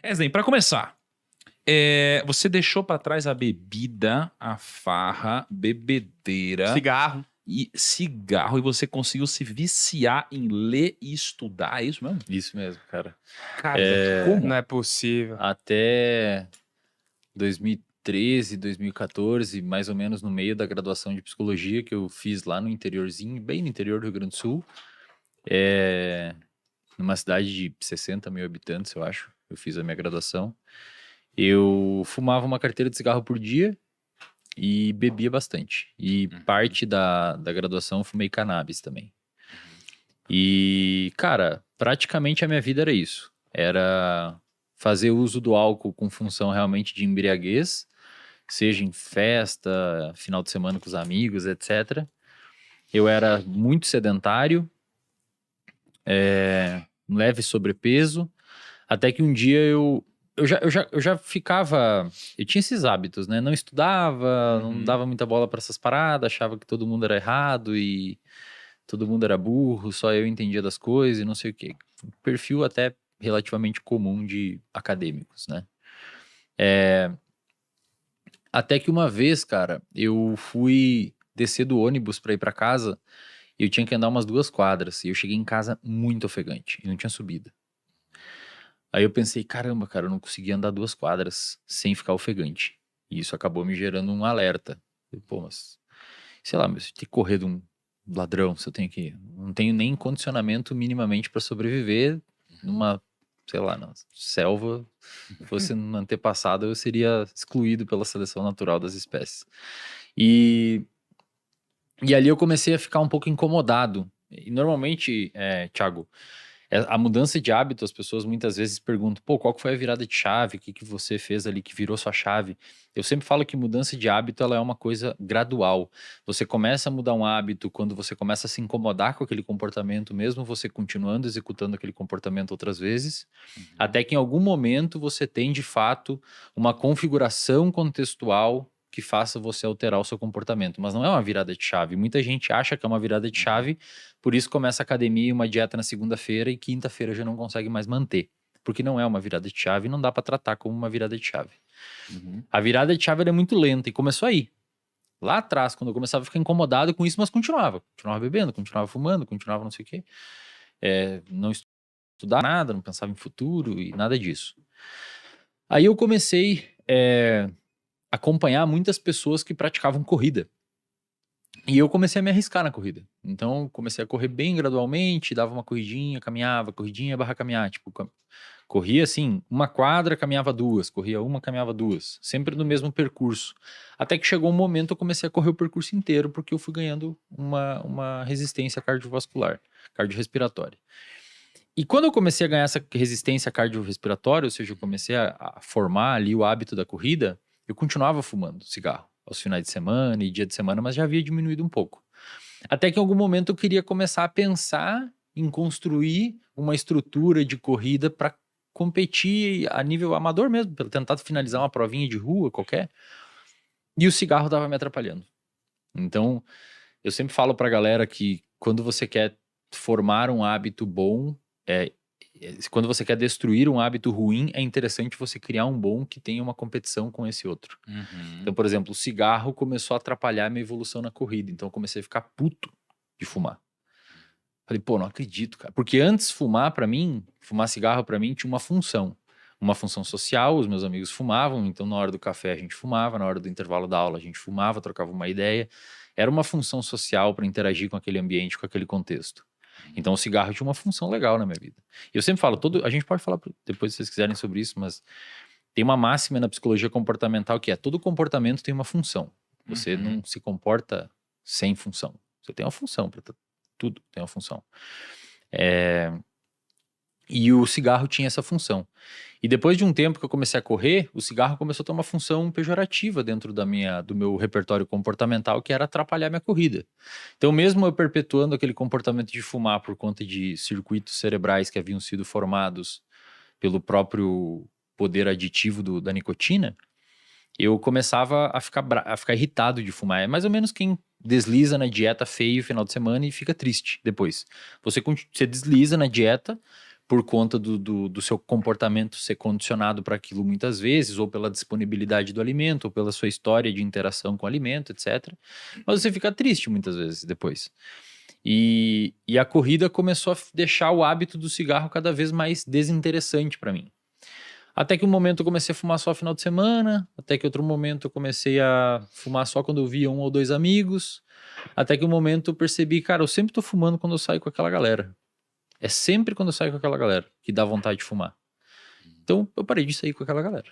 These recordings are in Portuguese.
Eslen, pra começar, você deixou pra trás a bebida, a farra, bebedeira Cigarro. e cigarro e você conseguiu se viciar em ler e estudar, é isso mesmo? Isso mesmo, cara. Cara, como? Não é possível. Até 2013, 2014, mais ou menos no meio da graduação de psicologia que eu fiz lá no interiorzinho, bem no interior do Rio Grande do Sul, numa cidade de 60 mil habitantes, eu acho. Eu fiz a minha graduação. Eu fumava uma carteira de cigarro por dia e bebia bastante. E parte da graduação eu fumei cannabis também. E, cara, praticamente a minha vida era isso. Era fazer uso do álcool com função realmente de embriaguez, seja em festa, final de semana com os amigos, etc. Eu era muito sedentário, um leve sobrepeso, até que um dia eu já ficava. Eu tinha esses hábitos, né? Não estudava, não dava muita bola para essas paradas, achava que todo mundo era errado e todo mundo era burro, só eu entendia das coisas e não sei o quê. Um perfil até relativamente comum de acadêmicos, né? Até que uma vez, cara, eu fui descer do ônibus para ir para casa e eu tinha que andar umas 2 quadras. E eu cheguei em casa muito ofegante e não tinha subida. Aí eu pensei, caramba, cara, eu não consegui andar 2 quadras sem ficar ofegante. E isso acabou me gerando um alerta. Pô, mas, sei lá, mas se eu tenho que correr de um ladrão, se eu tenho que... Não tenho nem condicionamento minimamente para sobreviver numa, sei lá, na selva. Se fosse um antepassado, eu seria excluído pela seleção natural das espécies. E ali eu comecei a ficar um pouco incomodado. E normalmente, Thiago, a mudança de hábito, as pessoas muitas vezes perguntam, pô, qual que foi a virada de chave? O que que você fez ali que virou sua chave? Eu sempre falo que mudança de hábito, ela é uma coisa gradual. Você começa a mudar um hábito quando você começa a se incomodar com aquele comportamento, mesmo você continuando executando aquele comportamento outras vezes, até que em algum momento você tem, de fato, uma configuração contextual que faça você alterar o seu comportamento. Mas não é uma virada de chave. Muita gente acha que é uma virada de chave, por isso começa a academia e uma dieta na segunda-feira e quinta-feira já não consegue mais manter. Porque não é uma virada de chave e não dá para tratar como uma virada de chave. A virada de chave ela é muito lenta e começou aí. Lá atrás, quando eu começava a ficar incomodado com isso, mas continuava. Continuava bebendo, continuava fumando, continuava não sei o quê. Não estudava nada, não pensava em futuro e nada disso. Aí eu comecei a acompanhar muitas pessoas que praticavam corrida. E eu comecei a me arriscar na corrida. Então, comecei a correr bem gradualmente, dava uma corridinha, caminhava, corridinha barra caminhar. Tipo, corria assim, 1 quadra, caminhava 2, corria 1, caminhava 2. Sempre no mesmo percurso. Até que chegou um momento eu comecei a correr o percurso inteiro, porque eu fui ganhando uma resistência cardiovascular, cardiorrespiratória. E quando eu comecei a ganhar essa resistência cardiorrespiratória, ou seja, eu comecei a formar ali o hábito da corrida, eu continuava fumando cigarro aos finais de semana e dia de semana, mas já havia diminuído um pouco. Até que em algum momento eu queria começar a pensar em construir uma estrutura de corrida para competir a nível amador mesmo, para tentar finalizar uma provinha de rua qualquer. E o cigarro estava me atrapalhando. Então, eu sempre falo para a galera que quando você quer formar um hábito bom, quando você quer destruir um hábito ruim, é interessante você criar um bom que tenha uma competição com esse outro. Então, por exemplo, o cigarro começou a atrapalhar a minha evolução na corrida. Então, eu comecei a ficar puto de fumar. Falei, pô, não acredito, cara. Porque antes fumar cigarro pra mim tinha uma função. Uma função social, os meus amigos fumavam, então na hora do café a gente fumava, na hora do intervalo da aula a gente fumava, trocava uma ideia. Era uma função social para interagir com aquele ambiente, com aquele contexto. Então o cigarro tinha uma função legal na minha vida. Eu sempre falo, a gente pode falar depois se vocês quiserem sobre isso, mas tem uma máxima na psicologia comportamental que é todo comportamento tem uma função. Você não se comporta sem função. Você tem uma função para tudo, tem uma função. E o cigarro tinha essa função. E depois de um tempo que eu comecei a correr, o cigarro começou a ter uma função pejorativa dentro do meu repertório comportamental, que era atrapalhar minha corrida. Então, mesmo eu perpetuando aquele comportamento de fumar por conta de circuitos cerebrais que haviam sido formados pelo próprio poder aditivo da nicotina, eu começava a ficar irritado de fumar. É mais ou menos quem desliza na dieta feio no final de semana e fica triste depois. Você desliza na dieta por conta do seu comportamento ser condicionado para aquilo muitas vezes, ou pela disponibilidade do alimento, ou pela sua história de interação com o alimento, etc. Mas você fica triste muitas vezes depois. E a corrida começou a deixar o hábito do cigarro cada vez mais desinteressante para mim. Até que um momento eu comecei a fumar só final de semana, até que outro momento eu comecei a fumar só quando eu via 1 ou 2 amigos, até que um momento eu percebi, cara, eu sempre tô fumando quando eu saio com aquela galera. É sempre quando eu saio com aquela galera que dá vontade de fumar. Então eu parei de sair com aquela galera.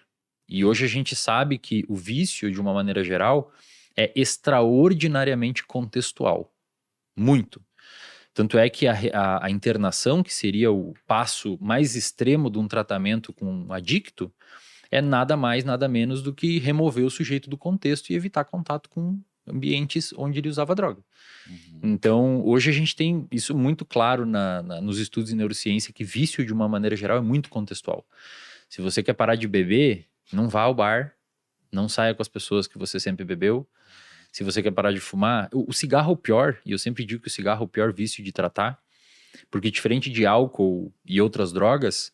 E hoje a gente sabe que o vício, de uma maneira geral, é extraordinariamente contextual. Muito. Tanto é que a internação, que seria o passo mais extremo de um tratamento com um adicto, é nada mais, nada menos do que remover o sujeito do contexto e evitar contato com ambientes onde ele usava droga. Então, hoje a gente tem isso muito claro nos estudos de neurociência, que vício, de uma maneira geral, é muito contextual. Se você quer parar de beber, não vá ao bar, não saia com as pessoas que você sempre bebeu. Se você quer parar de fumar, o cigarro é o pior, e eu sempre digo que o cigarro é o pior vício de tratar, porque diferente de álcool e outras drogas,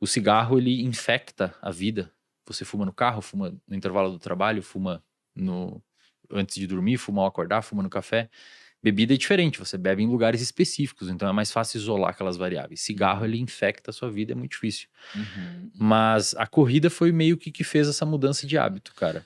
o cigarro ele infecta a vida. Você fuma no carro, fuma no intervalo do trabalho, fuma antes de dormir, fuma ao acordar, fuma no café. Bebida é diferente, você bebe em lugares específicos, então é mais fácil isolar aquelas variáveis. Cigarro, ele infecta a sua vida, é muito difícil. Mas a corrida foi meio que fez essa mudança de hábito, cara.